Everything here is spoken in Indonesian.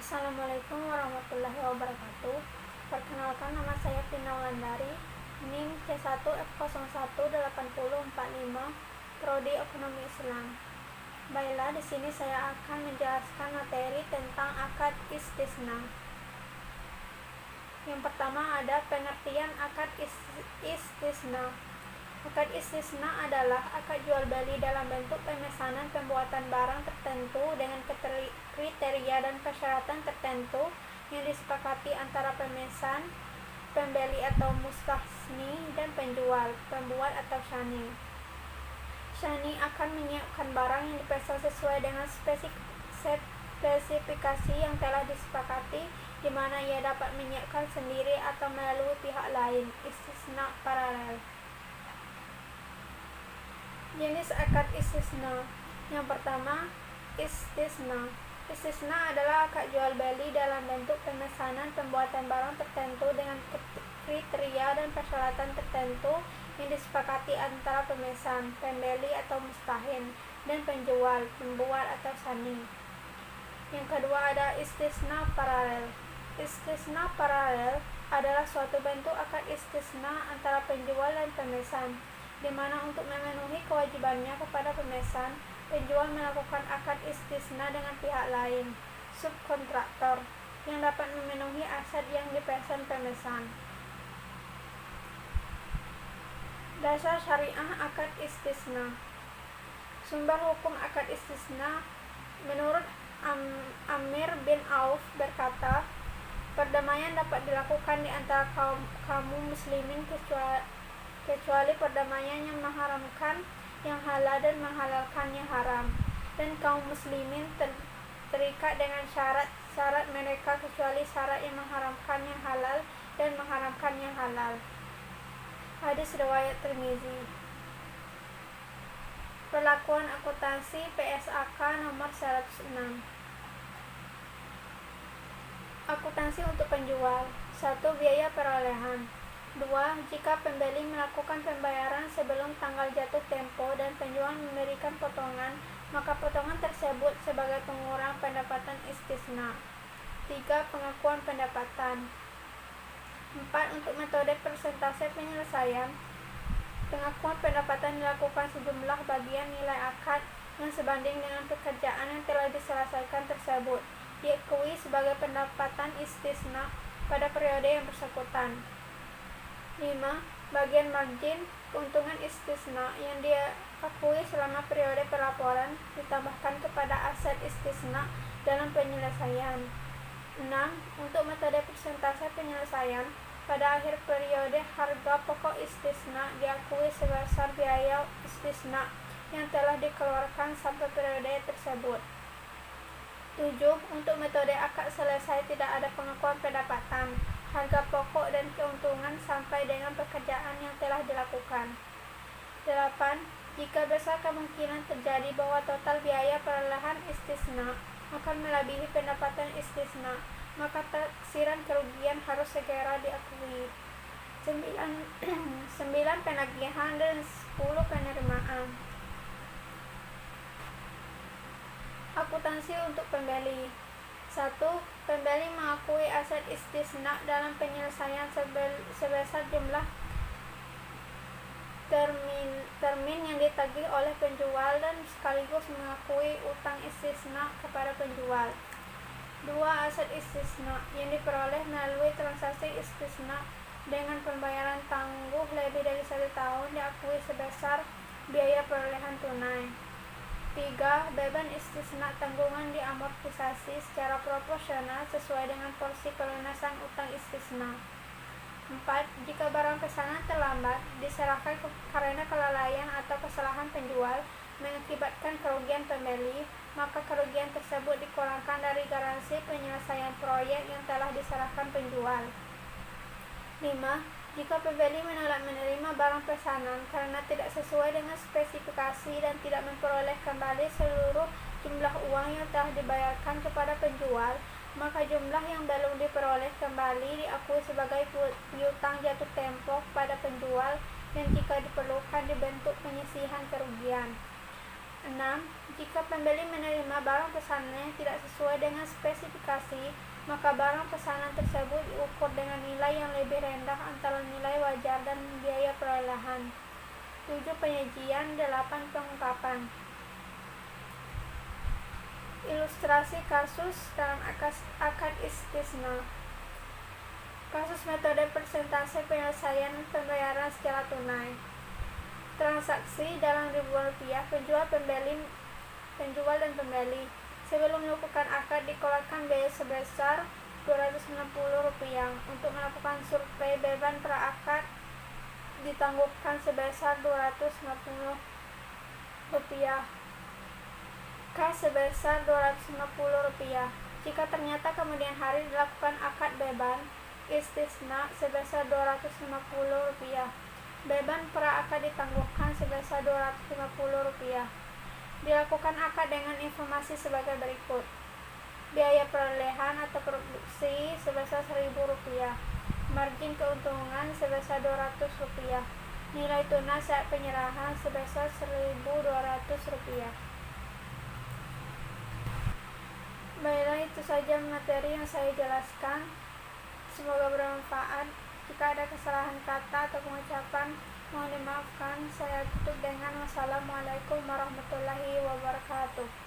Assalamualaikum warahmatullahi wabarakatuh. Perkenalkan, nama saya Tina Wulandari, NIM C1F018045, Prodi Ekonomi Islam. Baiklah, di sini saya akan menjelaskan materi tentang akad istisna. Yang pertama ada pengertian akad istisna. Akad istisna adalah akad jual beli dalam bentuk pemesanan pembuatan barang tertentu dengan kriteria dan persyaratan tertentu yang disepakati antara pemesan, pembeli atau mustasni, dan penjual, pembuat atau syani. Syani akan menyiapkan barang yang dipesan sesuai dengan spesifikasi yang telah disepakati, di mana ia dapat menyiapkan sendiri atau melalui pihak lain. Istisna paralel. Jenis akad istisna. Yang pertama, istisna. Istisna adalah akad jual beli dalam bentuk pemesanan pembuatan barang tertentu dengan kriteria dan persyaratan tertentu yang disepakati antara pemesan, pembeli atau mustahin, dan penjual, pembuat atau syani. Yang kedua ada istisna paralel. Istisna paralel adalah suatu bentuk akad istisna antara penjual dan pemesan, di mana untuk memenuhi kewajibannya kepada pemesan, penjual melakukan akad istisna dengan pihak lain, subkontraktor, yang dapat memenuhi aset yang dipesan pemesan. Dasar syariah akad istisna. Sumber hukum akad istisna menurut Amir bin Auf berkata, perdamaian dapat dilakukan di antara kaum muslimin kecuali perdamaian yang mengharamkan yang halal dan menghalalkan yang haram, dan kaum muslimin terikat dengan syarat mereka kecuali syarat yang mengharamkan yang halal dan mengharamkan yang halal. Hadis riwayat Tirmizi. Perlakuan akuntansi PSAK nomor 106. Akuntansi untuk penjual. 1. Biaya perolehan. 2. Jika pembeli melakukan pembayaran sebelum tanggal jatuh tempo dan penjual memberikan potongan, maka potongan tersebut sebagai pengurang pendapatan istisna. 3. Pengakuan pendapatan. 4. Untuk metode persentase penyelesaian, pengakuan pendapatan dilakukan sejumlah bagian nilai akad yang sebanding dengan pekerjaan yang telah diselesaikan tersebut, diakui sebagai pendapatan istisna pada periode yang bersangkutan. 5. Bagian margin keuntungan istisna yang diakui selama periode pelaporan ditambahkan kepada aset istisna dalam penyelesaian. 6. Untuk metode persentase penyelesaian, pada akhir periode harga pokok istisna diakui sebesar biaya istisna yang telah dikeluarkan sampai periode tersebut. 7. Untuk metode akad selesai tidak ada pengakuan pendapatan, harga pokok dan keuntungan sampai dengan pekerjaan yang telah dilakukan. 8. Jika besar kemungkinan terjadi bahwa total biaya perolehan istisna akan melebihi pendapatan istisna, maka taksiran kerugian harus segera diakui. 9. Penagihan dan 10 penerimaan. Akuntansi untuk pembeli. 1. Pembeli mengakui aset istisna dalam penyelesaian sebesar jumlah termin yang ditagih oleh penjual dan sekaligus mengakui utang istisna kepada penjual. 2. Aset istisna yang diperoleh melalui transaksi istisna dengan pembayaran tangguh lebih dari 1 tahun diakui sebesar biaya perolehan tunai. 3. Beban istisna tanggungan diamortisasi secara proporsional sesuai dengan porsi pelunasan utang istisna. 4. Jika barang pesanan terlambat diserahkan karena kelalaian atau kesalahan penjual mengakibatkan kerugian pembeli, maka kerugian tersebut dikurangkan dari garansi penyelesaian proyek yang telah diserahkan penjual. 5. Jika pembeli menolak menerima barang pesanan karena tidak sesuai dengan spesifikasi dan tidak memperoleh kembali seluruh jumlah uang yang telah dibayarkan kepada penjual, maka jumlah yang belum diperoleh kembali diakui sebagai piutang jatuh tempo kepada penjual dan jika diperlukan dibentuk penyisihan kerugian. 6. Jika pembeli menerima barang pesanannya tidak sesuai dengan spesifikasi, maka barang pesanan tersebut diukur dengan nilai yang lebih rendah antara nilai wajar dan biaya perolehan. 7. Penyajian. 8. Pengungkapan. Ilustrasi kasus dalam akad istisna. Kasus metode persentase penyelesaian pembayaran secara tunai. Transaksi dalam ribuan rupiah, penjual dan pembeli. Sebelum melakukan akad dikeluarkan biaya sebesar Rp260. Untuk melakukan survei beban pra-akad ditangguhkan sebesar Rp250. K sebesar Rp250. Jika ternyata kemudian hari dilakukan akad beban istisna sebesar Rp250. Beban pra-akad ditangguhkan sebesar Rp250. Dilakukan akad dengan informasi sebagai berikut. Biaya perolehan atau produksi sebesar Rp1.000. Margin keuntungan sebesar Rp200. Nilai tunai saat penyerahan sebesar Rp1.200. Baiklah, itu saja materi yang saya jelaskan. Semoga bermanfaat. Jika ada kesalahan kata atau pengucapan, mohon dimaafkan. Saya tutup dengan wassalamualaikum warahmatullahi wabarakatuh.